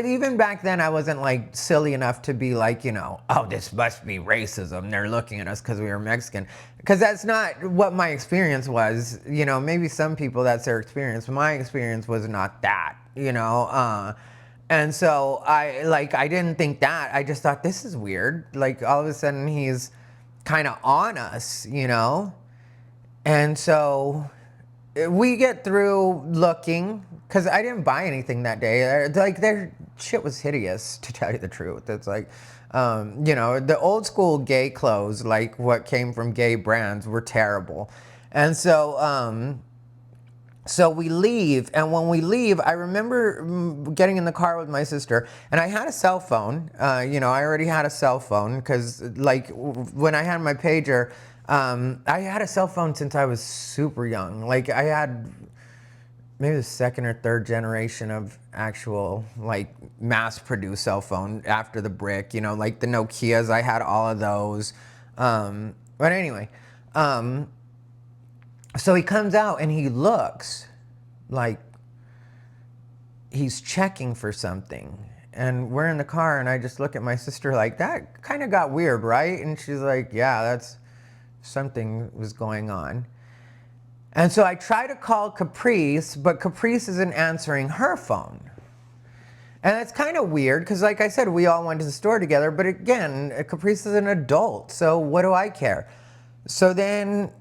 even back then, I wasn't like silly enough to be like, you know, oh, this must be racism. They're looking at us because we were Mexican. Because that's not what my experience was. You know, maybe some people, that's their experience. My experience was not that, you know. And so I didn't think that. I just thought, this is weird. Like all of a sudden he's kind of on us, you know. And so we get through looking, because I didn't buy anything that day. Like their shit was hideous, to tell you the truth. It's like, you know, the old school gay clothes, like what came from gay brands, were terrible. And so So we leave, and when we leave, I remember getting in the car with my sister, and I had a cell phone. I already had a cell phone because, like, when I had my pager, I had a cell phone since I was super young. Like, I had maybe the second or third generation of actual, like, mass-produced cell phone after the brick. Like the Nokias, I had all of those. But anyway. So he comes out and he looks like he's checking for something. And we're in the car and I just look at my sister like, that kind of got weird, right? And she's like, yeah, that's something was going on. And so I try to call Caprice, but Caprice isn't answering her phone. And that's kind of weird because, like I said, we all went to the store together. But again, Caprice is an adult, so what do I care? So then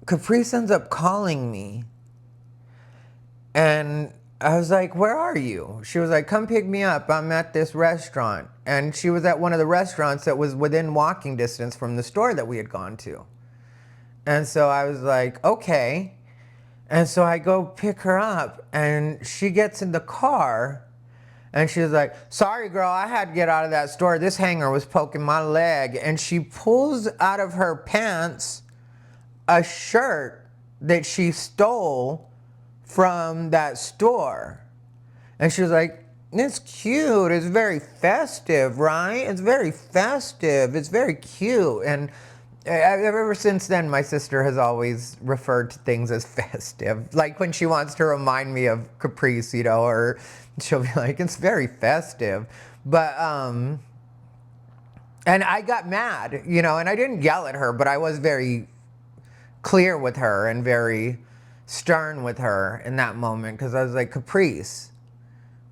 Caprice ends up calling me, and I was like, where are you? She was like, come pick me up. I'm at this restaurant. And she was at one of the restaurants that was within walking distance from the store that we had gone to. And so I was like, okay. And so I go pick her up, and she gets in the car, and she was like, sorry, girl, I had to get out of that store. This hanger was poking my leg. And she pulls out of her pants a shirt that she stole from that store. And she was like, it's cute. It's very festive, right? It's very festive. It's very cute. And ever since then, my sister has always referred to things as festive. Like when she wants to remind me of Caprice, or she'll be like, it's very festive. But, and I got mad, and I didn't yell at her, but I was very clear with her and very stern with her in that moment, because I was like, Caprice,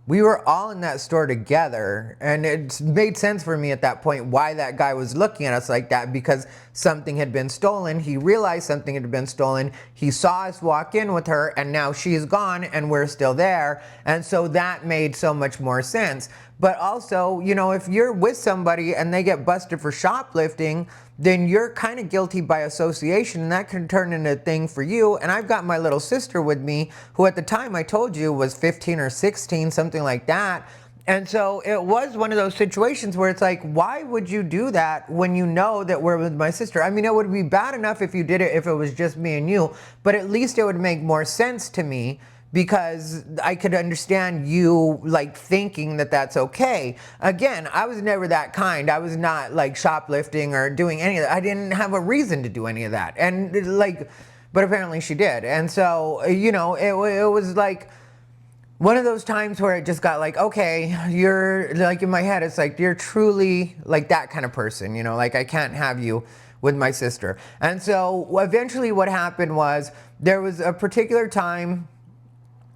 we were all in that store together, and it made sense for me at that point why that guy was looking at us like that, because something had been stolen. He realized something had been stolen. He saw us walk in with her, and now she's gone and we're still there. And so that made so much more sense. But also, if you're with somebody and they get busted for shoplifting, then you're kind of guilty by association, and that can turn into a thing for you. And I've got my little sister with me, who at the time I told you was 15 or 16, something like that. And so it was one of those situations where it's like, why would you do that when you know that we're with my sister? I mean, it would be bad enough if you did it if it was just me and you, but at least it would make more sense to me, because I could understand you, like, thinking that that's okay. Again, I was never that kind. I was not, like, shoplifting or doing any of that. I didn't have a reason to do any of that. And, like, but apparently she did. And so, it was like one of those times where it just got like, okay, you're, like, in my head, it's like, you're truly, like, that kind of person, like, I can't have you with my sister. And so eventually what happened was there was a particular time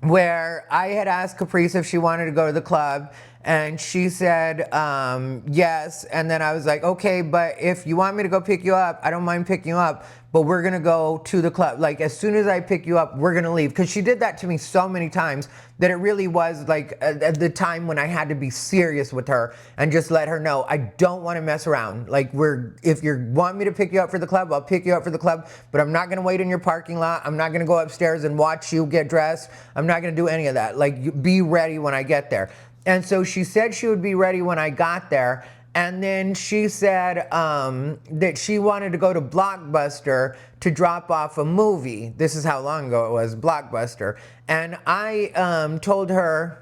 where I had asked Caprice if she wanted to go to the club, and she said yes. And then I was like, okay, but if you want me to go pick you up, I don't mind picking you up, but we're gonna go to the club. Like, as soon as I pick you up, we're gonna leave. Because she did that to me so many times that it really was like at the time when I had to be serious with her and just let her know, I don't want to mess around. Like, if you want me to pick you up for the club, I'll pick you up for the club, but I'm not gonna wait in your parking lot. I'm not gonna go upstairs and watch you get dressed. I'm not gonna do any of that. Like, be ready when I get there. And so she said she would be ready when I got there. And then she said that she wanted to go to Blockbuster to drop off a movie. This is how long ago it was, Blockbuster. And I told her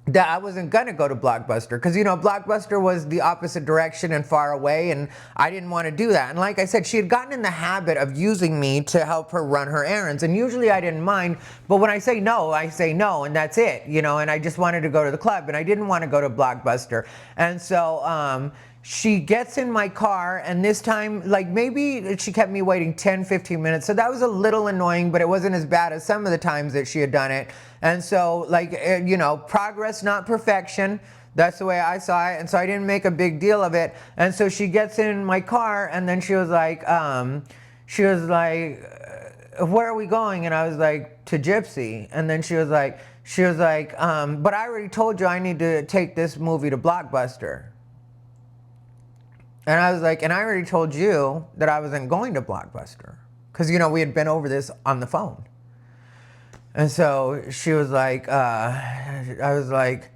that I wasn't gonna go to Blockbuster because, Blockbuster was the opposite direction and far away, and I didn't want to do that. And like I said, she had gotten in the habit of using me to help her run her errands, and usually I didn't mind, but when I say no, and that's it, and I just wanted to go to the club, and I didn't want to go to Blockbuster. And so she gets in my car, and this time, like, maybe she kept me waiting 10, 15 minutes. So that was a little annoying, but it wasn't as bad as some of the times that she had done it. And so, like, progress, not perfection. That's the way I saw it. And so I didn't make a big deal of it. And so she gets in my car, and then she was like, where are we going? And I was like, to Gypsy. And then she was like, but I already told you I need to take this movie to Blockbuster. And I was like, and I already told you that I wasn't going to Blockbuster. Because, you know, we had been over this on the phone. And so she was like, I was like,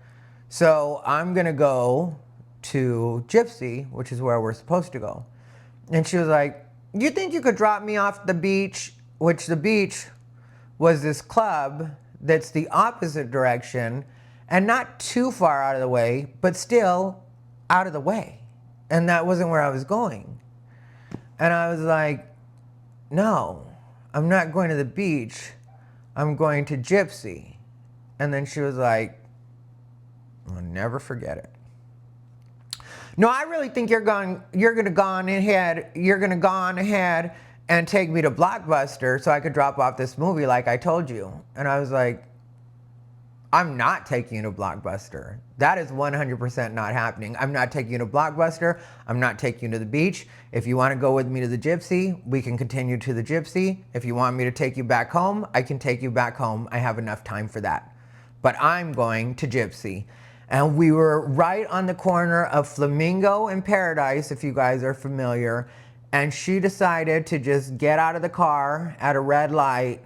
so I'm going to go to Gypsy, which is where we're supposed to go. And she was like, you think you could drop me off the beach, which the beach was this club that's the opposite direction and not too far out of the way, but still out of the way. And that wasn't where I was going. And I was like, no, I'm not going to the beach. I'm going to Gypsy. And then she was like, I'll never forget it. No, I really think you're gonna go on ahead and take me to Blockbuster so I could drop off this movie like I told you. And I was like, I'm not taking you to Blockbuster. That is 100% not happening. I'm not taking you to Blockbuster. I'm not taking you to the beach. If you want to go with me to the Gypsy, we can continue to the Gypsy. If you want me to take you back home, I can take you back home. I have enough time for that. But I'm going to Gypsy. And we were right on the corner of Flamingo and Paradise, if you guys are familiar. And she decided to just get out of the car at a red light.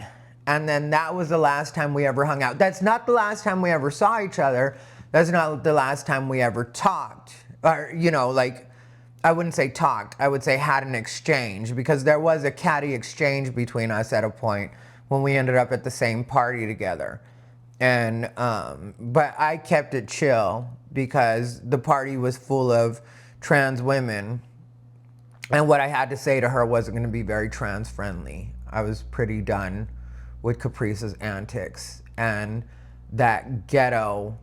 And then that was the last time we ever hung out. That's not the last time we ever saw each other. That's not the last time we ever talked. Or, you know, like, I wouldn't say talked. I would say had an exchange, because there was a catty exchange between us at a point when we ended up at the same party together. And, but I kept it chill because the party was full of trans women. And what I had to say to her wasn't going to be very trans friendly. I was pretty done with Caprice's antics and that ghetto.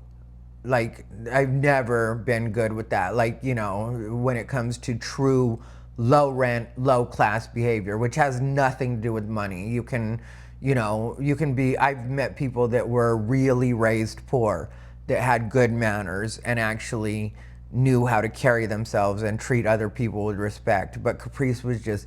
Like, I've never been good with that. Like, you know, when it comes to true low rent, low class behavior, which has nothing to do with money. You can, you know, you can be, I've met people that were really raised poor, that had good manners and actually knew how to carry themselves and treat other people with respect. But Caprice was just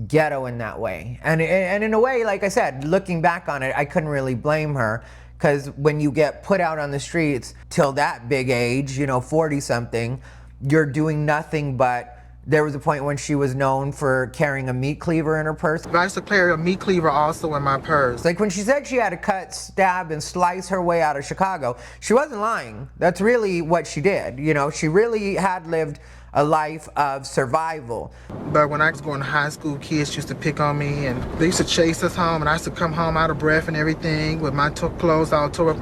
ghetto in that way. And in a way, like I said, looking back on it, I couldn't really blame her, because when you get put out on the streets till that big age, you know, 40 something, you're doing nothing but, there was a point when she was known for carrying a meat cleaver in her purse. I used to carry a meat cleaver also in my purse. Like when she said she had to cut, stab, and slice her way out of Chicago, she wasn't lying. That's really what she did. You know, she really had lived a life of survival. But when I was going to high school, kids used to pick on me, and they used to chase us home, and I used to come home out of breath and everything with my clothes all tore up.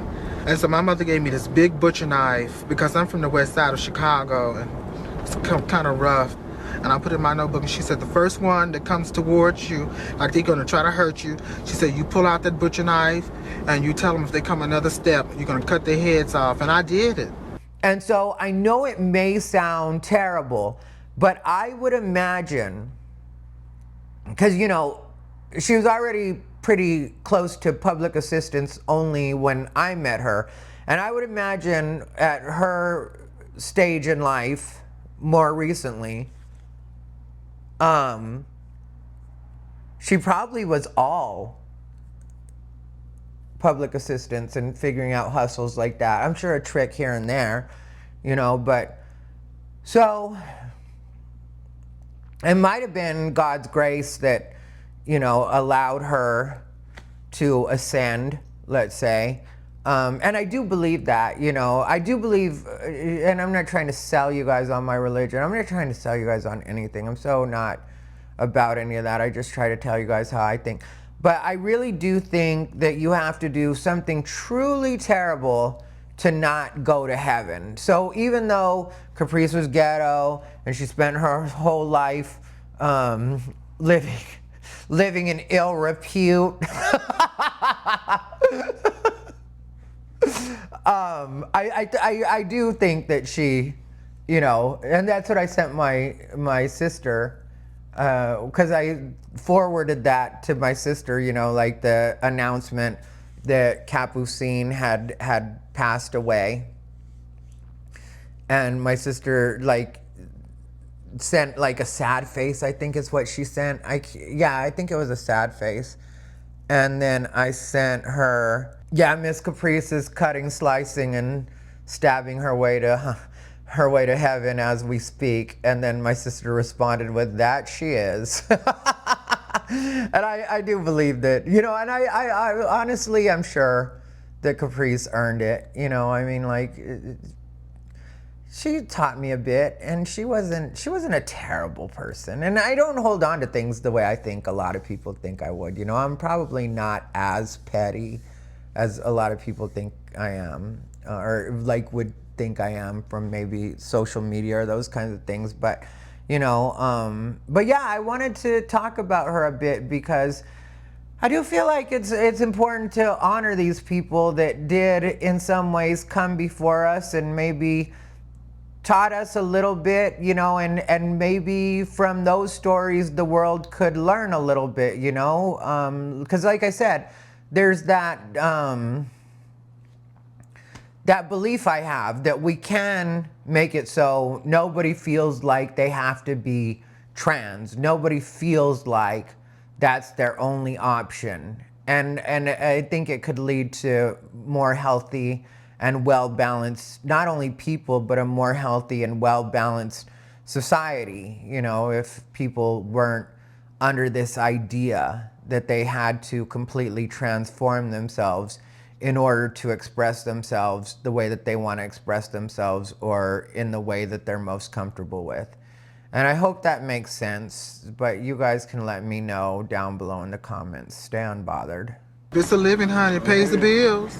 And so my mother gave me this big butcher knife, because I'm from the west side of Chicago, and it's kind of rough. And I put it in my notebook, and she said, the first one that comes towards you, like they're gonna try to hurt you, she said, you pull out that butcher knife, and you tell them if they come another step, you're gonna cut their heads off. And I did it. And so I know it may sound terrible, but I would imagine, because, you know, she was already pretty close to public assistance only when I met her. And I would imagine at her stage in life, more recently, she probably was all public assistance and figuring out hustles like that. I'm sure a trick here and there, you know, but so it might have been God's grace that, you know, allowed her to ascend, let's say. And I do believe that, you know, I do believe, and I'm not trying to sell you guys on my religion. I'm not trying to sell you guys on anything. I'm so not about any of that. I just try to tell you guys how I think. But I really do think that you have to do something truly terrible to not go to heaven. So even though Caprice was ghetto and she spent her whole life living in ill repute, I do think that she, you know, and that's what I sent my sister, because I forwarded that to my sister, you know, like the announcement that Capucine had passed away. And my sister, like, sent like a sad face, I think is what she sent. Yeah, I think it was a sad face. And then I sent her, yeah, Miss Caprice is cutting, slicing, and stabbing her way to her way to heaven as we speak. And then my sister responded with, that she is. And I do believe that, you know, and I honestly, I'm sure that Caprice earned it. You know, I mean, like, she taught me a bit, and she wasn't a terrible person. And I don't hold on to things the way I think a lot of people think I would. You know, I'm probably not as petty as a lot of people think I am, or like would think I am from maybe social media or those kinds of things. But, you know, but yeah, I wanted to talk about her a bit because I do feel like it's important to honor these people that did in some ways come before us and maybe taught us a little bit, you know, and maybe from those stories the world could learn a little bit, you know, because like I said, there's that that belief I have that we can make it so nobody feels like they have to be trans. Nobody feels like that's their only option. And I think it could lead to more healthy and well-balanced, not only people, but a more healthy and well-balanced society, you know, if people weren't under this idea that they had to completely transform themselves in order to express themselves the way that they want to express themselves or in the way that they're most comfortable with. And I hope that makes sense, but you guys can let me know down below in the comments. Stay unbothered. It's a living, honey. It pays the bills.